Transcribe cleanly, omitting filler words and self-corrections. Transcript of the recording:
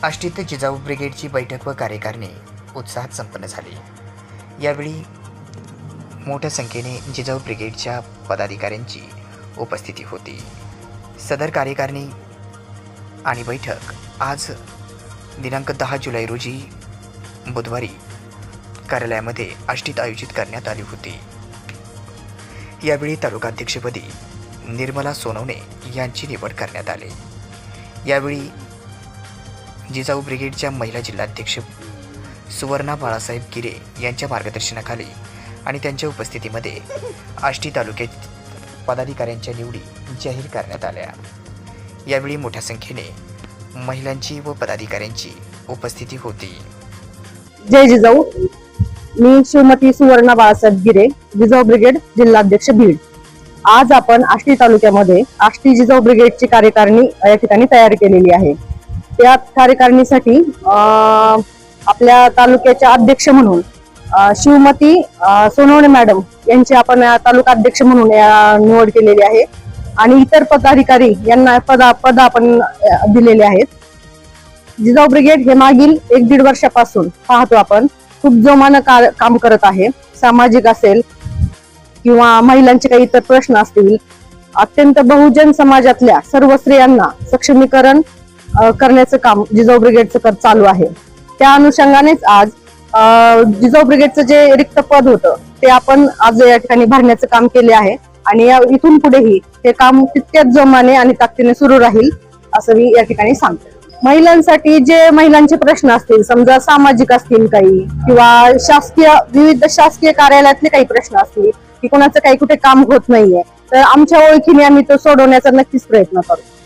आष्टीत जिजाऊ ब्रिगेडची बैठक व कार्यकारिणी उत्साहात संपन्न झाली। यावेळी मोठ्या संख्येने जिजाऊ ब्रिगेडच्या पदाधिकाऱ्यांची उपस्थिती होती। सदर कार्यकारिणी आणि बैठक आज दिनांक 10 जुलै रोजी बुधवारी कार्यालयामध्ये आष्टीत आयोजित करण्यात आली होती। यावेळी तालुकाध्यक्षपदी निर्मला सोनवणे यांची निवड करण्यात आली। यावेळी जिजाऊ ब्रिगेडच्या महिला जिल्हाध्यक्ष सुवर्णा बाळासाहेब गिरे यांच्या मार्गदर्शनाखाली आणि त्यांच्या उपस्थितीमध्ये आष्टी तालुक्यात पदाधिकाऱ्यांच्या निवडी जाहीर करण्यात आल्या। यावेळी मोठ्या संख्येने महिलांची व पदाधिकाऱ्यांची उपस्थिती होती। जय जिजाऊ। मी श्रीमती सुवर्णा बाळासाहेब गिरे, जिजाऊ ब्रिगेड जिल्हाध्यक्ष बीड। आज आपण आष्टी तालुक्यामध्ये आष्टी जिजाऊ ब्रिगेडची कार्यकारिणी या ठिकाणी तयार केलेली आहे। त्या कार्यकारिणीसाठी आपल्या तालुक्याच्या अध्यक्ष म्हणून शिवमती सोनवणे मॅडम यांची आपण तालुका अध्यक्ष म्हणून निवड केलेली आहे आणि इतर पदाधिकारी यांना पद आपण दिलेले आहेत। जिजाऊ ब्रिगेड हे मागील 1-1.5 वर्षापासून पाहतो आपण खूप जोमानं काम करत आहे। सामाजिक असेल किंवा महिलांचे काही इतर प्रश्न असतील, अत्यंत बहुजन समाजातल्या सर्व स्त्रियांना सक्षमीकरण करण्याचं काम जिजाऊ ब्रिगेडचं चालू आहे। त्या अनुषंगानेच आज जिजाऊ ब्रिगेडचं जे रिक्त पद होतं ते आपण आज या ठिकाणी भरण्याचं काम केले आहे आणि इथून पुढेही हे काम तितक्याच जोमाने आणि ताकदीने सुरू राहील असं मी या ठिकाणी सांगते। महिलांसाठी जे महिलांचे प्रश्न असतील, समजा सामाजिक असतील काही किंवा विविध शासकीय कार्यालयातले काही प्रश्न असतील की कोणाचं काही कुठे काम होत नाहीये, तर आमच्या ओळखीने आम्ही तो सोडवण्याचा नक्कीच प्रयत्न करू।